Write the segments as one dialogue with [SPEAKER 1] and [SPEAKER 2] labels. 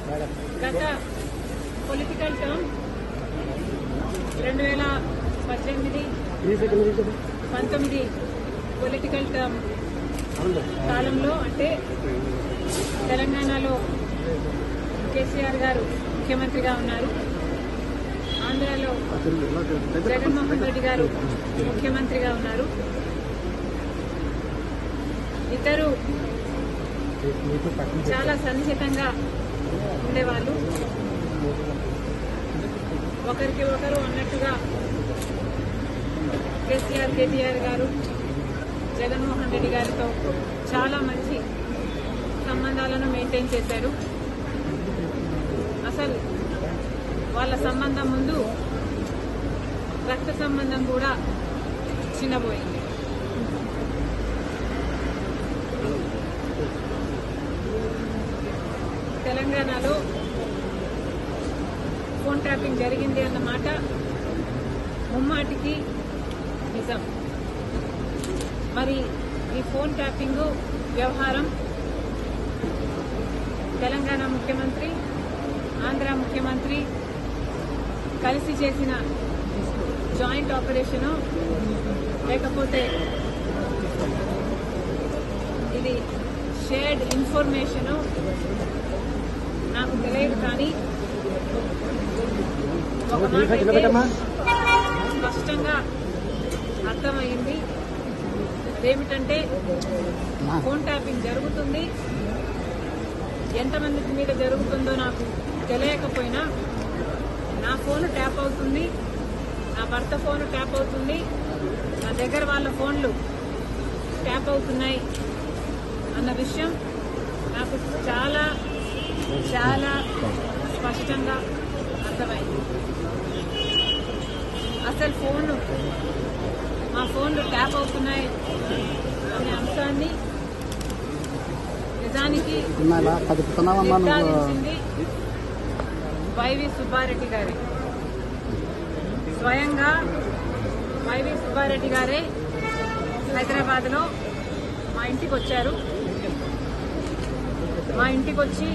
[SPEAKER 1] గత political term 2018-19 political term కాలంలో అంటే తెలంగాణలో కేసీఆర్ గారు ముఖ్యమంత్రిగా ఉన్నారు, ఆంధ్రాలో జగన్మోహన్ రెడ్డి గారు ముఖ్యమంత్రిగా ఉన్నారు. ఇద్దరు చాలా సన్నిహితంగా ఉండేవాళ్ళు. ఒకరికి ఒకరు అన్నట్టుగా కేటీఆర్ గారు జగన్మోహన్ రెడ్డి గారితో చాలా మంచి సంబంధాలను మెయింటైన్ చేశారు. అసలు వాళ్ళ సంబంధం ముందు రక్త సంబంధం కూడా చిన్నబోయింది. తెలంగాణలో ఫోన్ ట్యాపింగ్ జరిగింది అన్నమాట ముమ్మాటికి నిజం. మరి ఈ ఫోన్ ట్యాపింగ్ వ్యవహారం తెలంగాణ ముఖ్యమంత్రి, ఆంధ్ర ముఖ్యమంత్రి కలిసి చేసిన జాయింట్ ఆపరేషను లేకపోతే ఇది షేర్డ్ ఇన్ఫర్మేషను నాకు తెలియదు. కానీ ఒక మాట అయితే స్పష్టంగా అర్థమైంది. ఏమిటంటే ఫోన్ ట్యాపింగ్ జరుగుతుంది. ఎంతమంది మీద జరుగుతుందో నాకు తెలియకపోయినా నా ఫోన్ ట్యాప్ అవుతుంది, నా భర్త ఫోన్ ట్యాప్ అవుతుంది, నా దగ్గర వాళ్ళ ఫోన్లు ట్యాప్ అవుతున్నాయి అన్న విషయం నాకు చాలా చాలా స్పష్టంగా అర్థమైంది. అసలు మా ఫోన్లు ట్యాప్ అవుతున్నాయి అనే అంశాన్ని నిజానికి నిర్ధారించింది వైవి సుబ్బారెడ్డి గారే. స్వయంగా వైవి సుబ్బారెడ్డి గారే హైదరాబాద్ లో మా ఇంటికి వచ్చారు. మా ఇంటికి వచ్చి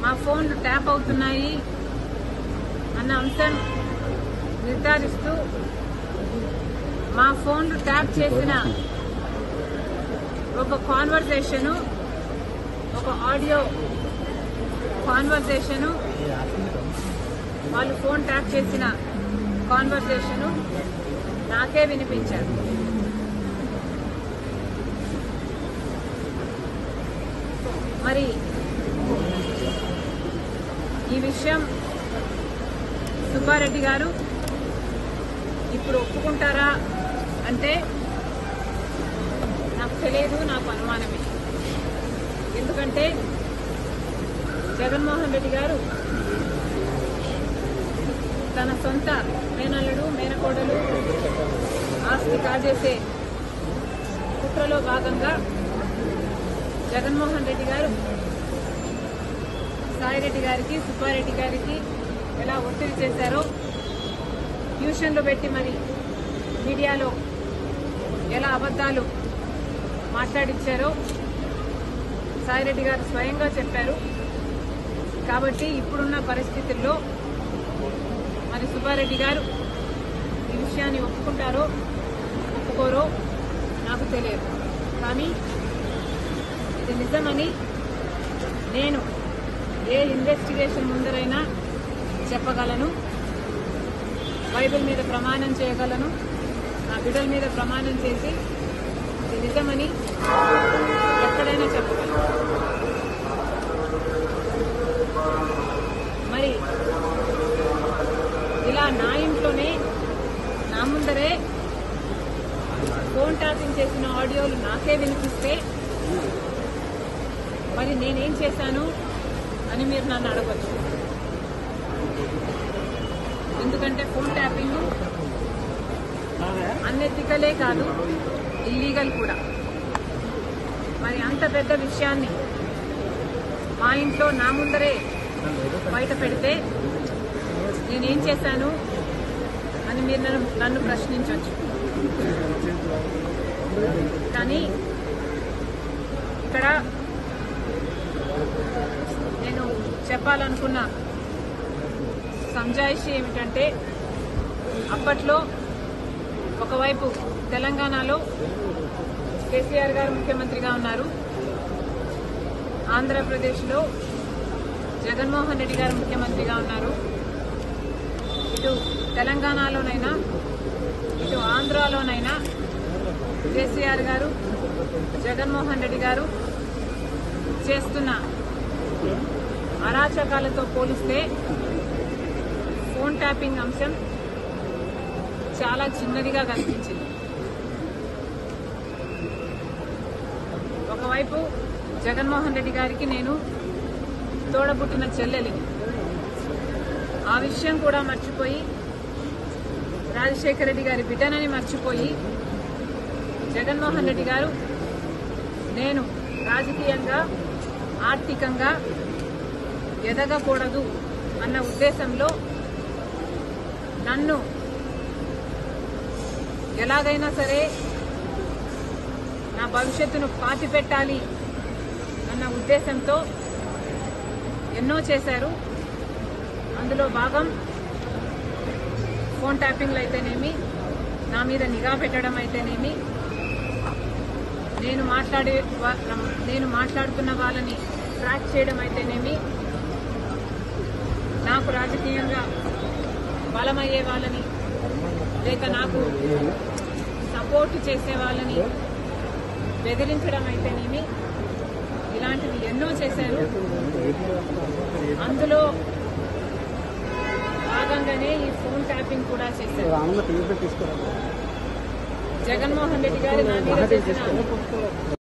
[SPEAKER 1] మా ఫోన్లు ట్యాప్ అవుతున్నాయి అన్న అంశం నిర్ధారిస్తూ మా ఫోన్లు ట్యాప్ చేసిన ఒక కాన్వర్సేషను, ఒక ఆడియో కాన్వర్సేషను, వాళ్ళు ఫోన్ ట్యాప్ చేసిన కాన్వర్సేషను నాకే వినిపించారు. మరి ఈ విషయం సుబ్బారెడ్డి గారు ఇప్పుడు ఒప్పుకుంటారా అంటే నాకు తెలియదు, నాకు అనుమానమే. ఎందుకంటే జగన్మోహన్ రెడ్డి గారు తన సొంత మేనల్లుడు మేనకోడలు ఆస్తి కాజేసే కుట్రలో భాగంగా జగన్మోహన్ రెడ్డి గారు సాయిరెడ్డి గారికి, సుబ్బారెడ్డి గారికి ఎలా ఒత్తిడి చేశారో, ట్యూషన్లు పెట్టి మరి మీడియాలో ఎలా అబద్దాలు మాట్లాడించారో సాయిరెడ్డి గారు స్వయంగా చెప్పారు. కాబట్టి ఇప్పుడున్న పరిస్థితుల్లో మరి సుబ్బారెడ్డి గారు ఈ విషయాన్ని ఒప్పుకుంటారో ఒప్పుకోరో నాకు తెలియదు. కానీ ఇది నిజమని నేను ఏ ఇన్వెస్టిగేషన్ ముందరైనా చెప్పగలను, బైబిల్ మీద ప్రమాణం చేయగలను, నా బిడ్డల మీద ప్రమాణం చేసి ఇది నిజమని ఎక్కడైనా చెప్పగలను. మరి ఇలా నా ఇంట్లోనే నా ముందరే ఫోన్ ట్యాపింగ్ చేసిన ఆడియోలు నాకే వినిపిస్తే మరి నేనేం చేశాను అని మీరు నన్ను అడగచ్చు. ఎందుకంటే ఫోన్ ట్యాపింగ్ అన్ఎథికలే కాదు, ఇల్లీగల్ కూడా. మరి అంత పెద్ద విషయాన్ని మా ఇంట్లో నా ముందరే బయట పెడితే నేనేం చేశాను అని మీరు నన్ను ప్రశ్నించవచ్చు. కానీ ఇక్కడ నేను చెప్పాలనుకున్న సంజాయిషి ఏమిటంటే, అప్పట్లో ఒకవైపు తెలంగాణలో కేసీఆర్ గారు ముఖ్యమంత్రిగా ఉన్నారు, ఆంధ్రప్రదేశ్లో జగన్మోహన్ రెడ్డి గారు ముఖ్యమంత్రిగా ఉన్నారు. ఇటు తెలంగాణలోనైనా ఇటు ఆంధ్రాలోనైనా కేసీఆర్ గారు జగన్మోహన్ రెడ్డి గారు చేస్తున్న అరాచకాలతో పోలిస్తే ఫోన్ ట్యాపింగ్ అంశం చాలా చిన్నదిగా కనిపించింది. ఒకవైపు జగన్మోహన్ రెడ్డి గారికి నేను తోడబుట్టిన చెల్లెలిని, ఆ విషయం కూడా మర్చిపోయి రాజశేఖర రెడ్డి గారి బిడ్డనని మర్చిపోయి జగన్మోహన్ రెడ్డి గారు నేను రాజకీయంగా ఆర్థికంగా ఎదగకూడదు అన్న ఉద్దేశంలో నన్ను ఎలాగైనా సరే నా భవిష్యత్తును పాతిపెట్టాలి అన్న ఉద్దేశంతో ఎన్నో చేశారు. అందులో భాగం ఫోన్ ట్యాపింగ్లు అయితేనేమి, నా మీద నిఘా పెట్టడం అయితేనేమి, నేను మాట్లాడుతున్న వాళ్ళని ట్రాక్ చేయడం అయితేనేమి, నాకు రాజకీయంగా బలమయ్యే వాళ్ళని లేక నాకు సపోర్ట్ చేసే వాళ్ళని బెదిరించడం అయితేనేమి, ఇలాంటివి ఎన్నో చేశారు. అందులో భాగంగానే ఈ ఫోన్ ట్యాపింగ్ కూడా చేశారు. జగన్మోహన్ రెడ్డి గారు నా మీద చేసిన